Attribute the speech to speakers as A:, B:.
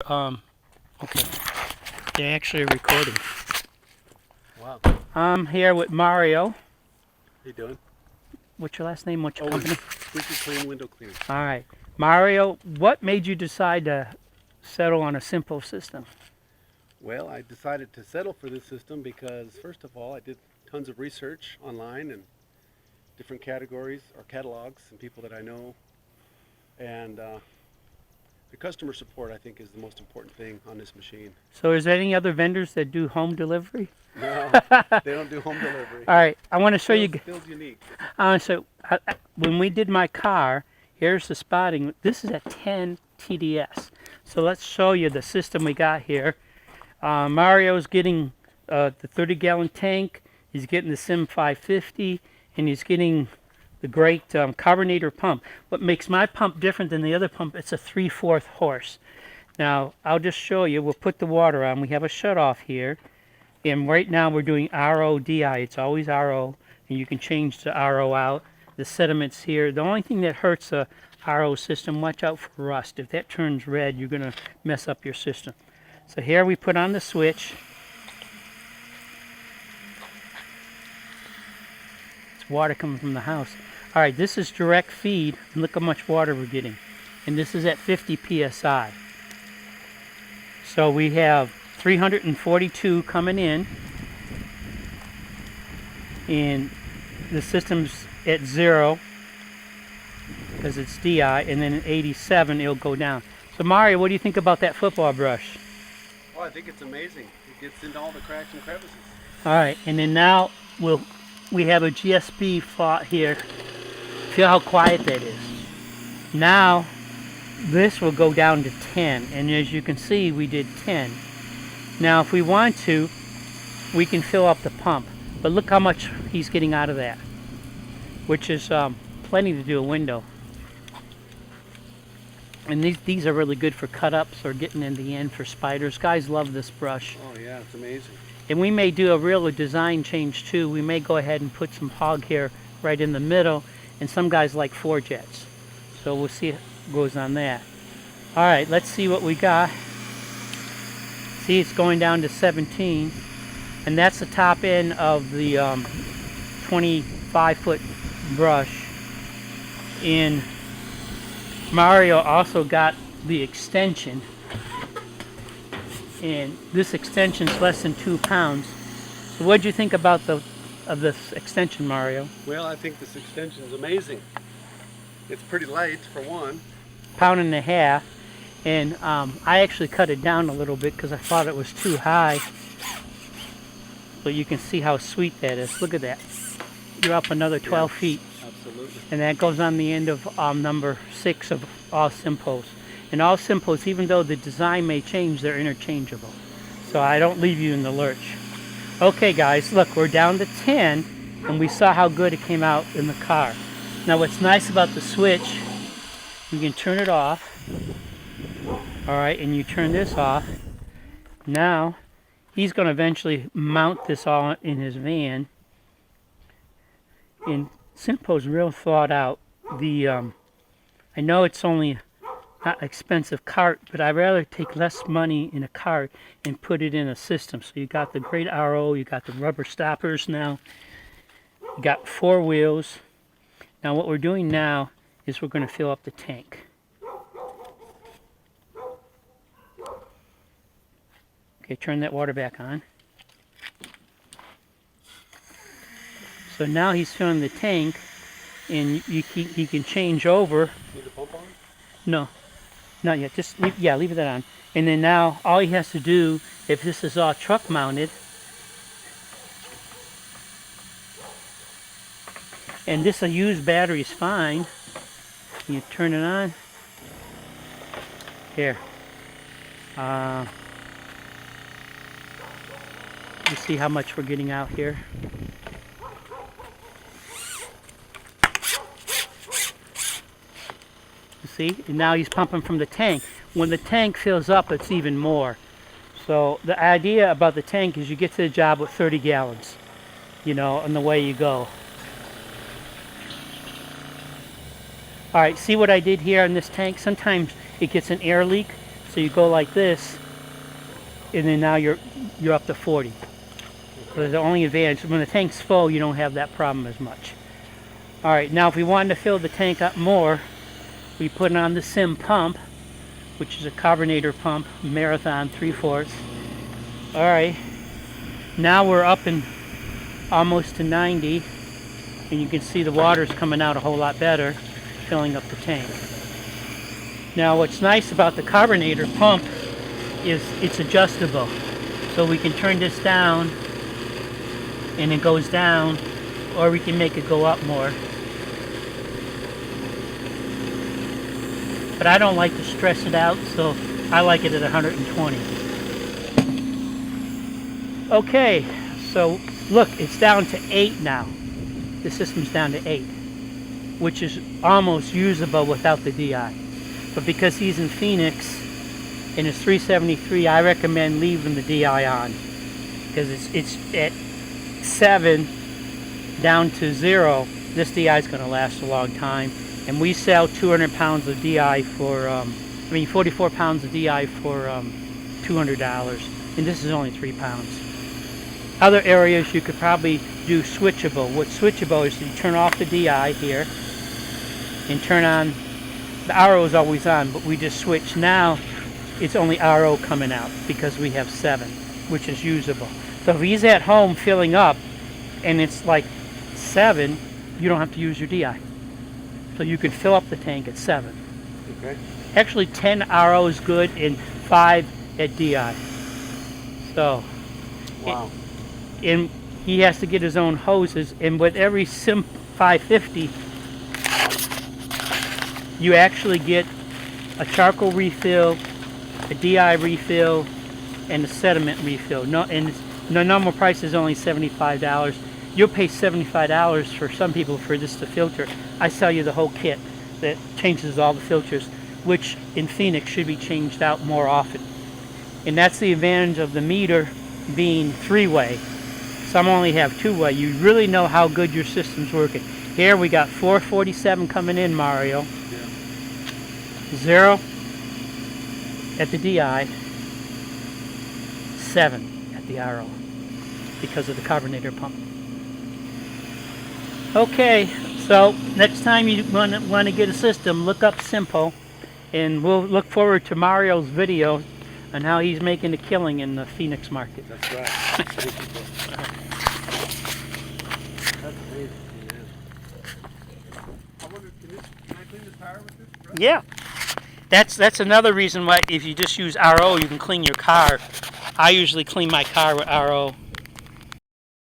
A: Okay. They're actually recording.
B: Wow.
A: I'm here with Mario.
B: How you doing?
A: What's your last name? What's your
B: Oh,
A: company?
B: Squeaky Clean Window Cleaning.
A: All right. Mario, what made you decide to settle on a SimPole system?
B: Well, I decided to settle for this system because, first of all, I did tons of research online and different categories or catalogs and people that I know. And the customer support, I think, is the most important thing on this machine.
A: So is there any other vendors that do home delivery?
B: No, they don't do home delivery.
A: All right. I want to show you.
B: Feels unique.
A: When we did my car, here's the spotting. This is at 10 TDS. So let's show you the system we got here. Mario's getting the 30-gallon tank. He's getting the sim550, and he's getting the great carbonator pump. What makes my pump different than the other pump, it's a 3/4 horse. Now, I'll just show you. We'll put the water on. We have a shutoff here. And right now we're doing RO-DI. It's always RO, and you can change the RO out. The sediments here. The only thing that hurts a RO system, watch out for rust. If that turns red, you're going to mess up your system. So here we put on the switch. It's water coming from the house. All right, this is direct feed, and look how much water we're getting. And this is at 50 PSI. So we have 342 coming in, and the system's at 0 because it's DI, and then at 87 it'll go down. So Mario, what do you think about that football brush?
B: Oh, I think it's amazing. It gets into all the cracks and crevices.
A: All right, and then now we have a GSB fought here. Feel how quiet that is. Now this will go down to 10, and as you can see, we did 10. Now if we want to, we can fill up the pump, but look how much he's getting out of that, which is plenty to do a window. And these are really good for cut-ups or getting in the end for spiders. Guys love this brush.
B: Oh yeah, it's amazing.
A: And we may do a real design change too. We may go ahead and put some hog hair right in the middle, and some guys like 4 jets. So we'll see what goes on that. All right, let's see what we got. See, it's going down to 17, and that's the top end of the 25-foot brush. And Mario also got the extension, and this extension's less than 2 pounds. So what'd you think about of this extension, Mario?
B: Well, I think this extension is amazing. It's pretty light for one.
A: 1.5 pounds, and I actually cut it down a little bit because I thought it was too high. So you can see how sweet that is. Look at that. You're up another 12 feet.
B: Absolutely.
A: And that goes on the end of number 6 of all SimPoles. And all SimPoles, even though the design may change, they're interchangeable. So I don't leave you in the lurch. Okay guys, look, we're down to 10, and we saw how good it came out in the car. Now what's nice about the switch, you can turn it off. Alright, and you turn this off. Now, he's going to eventually mount this all in his van. And SimPole's real thought out. I know it's only not expensive cart, but I'd rather take less money in a cart and put it in a system. So you got the great RO, you got the rubber stoppers now, you got 4 wheels. Now what we're doing now is we're going to fill up the tank. Okay, turn that water back on. So now he's filling the tank, and he can change over.
B: Need the pump on?
A: No, not yet. Just leave that on. And then now all he has to do, if this is all truck mounted, and this used battery is fine. You turn it on. Here. You see how much we're getting out here. You see? And now he's pumping from the tank. When the tank fills up, it's even more. So the idea about the tank is you get to the job with 30 gallons, you know, and the way you go. All right, see what I did here in this tank? Sometimes it gets an air leak. So you go like this, and then now you're up to 40. So the only advantage, when the tank's full, you don't have that problem as much. All right, now if we wanted to fill the tank up more, we put it on the Sim pump, which is a carbonator pump, Marathon 3/4. All right, now we're up in almost to 90, and you can see the water's coming out a whole lot better, filling up the tank. Now what's nice about the carbonator pump is it's adjustable. So we can turn this down and it goes down, or we can make it go up more. But I don't like to stress it out, so I like it at 120. Okay, so look, it's down to 8 now. The system's down to 8, which is almost usable without the DI. But because he's in Phoenix and it's 373, I recommend leaving the DI on, because it's at 7 down to 0. This DI is going to last a long time, and we sell 200 pounds of DI for 44 pounds of DI for $200, and this is only 3 pounds. Other areas you could probably do switchable. What's switchable is you turn off the DI here and turn on, the RO is always on, but we just switch. Now it's only RO coming out because we have 7, which is usable. So if he's at home filling up and it's like 7, you don't have to use your DI. So you can fill up the tank at 7.
B: Okay.
A: Actually 10 RO is good and 5 at DI. So,
B: Wow.
A: and he has to get his own hoses, and with every sim550 you actually get a charcoal refill, a DI refill, and a sediment refill. No, and the normal price is only $75. You'll pay $75 for some people for this to filter. I sell you the whole kit that changes all the filters, which in Phoenix should be changed out more often. And that's the advantage of the meter being 3-way. Some only have 2-way. You really know how good your system's working. Here we got 447 coming in, Mario.
B: Yeah.
A: 0 at the DI, 7 at the RO because of the carbonator pump. Okay, so next time you want to get a system, look up SimPole, and we'll look forward to Mario's video on how he's making a killing in the Phoenix market.
B: That's right. Thank you, Bill. That's amazing, man. I wonder, can I clean the tire with this brush?
A: Yeah, that's another reason why if you just use RO, you can clean your car. I usually clean my car with RO.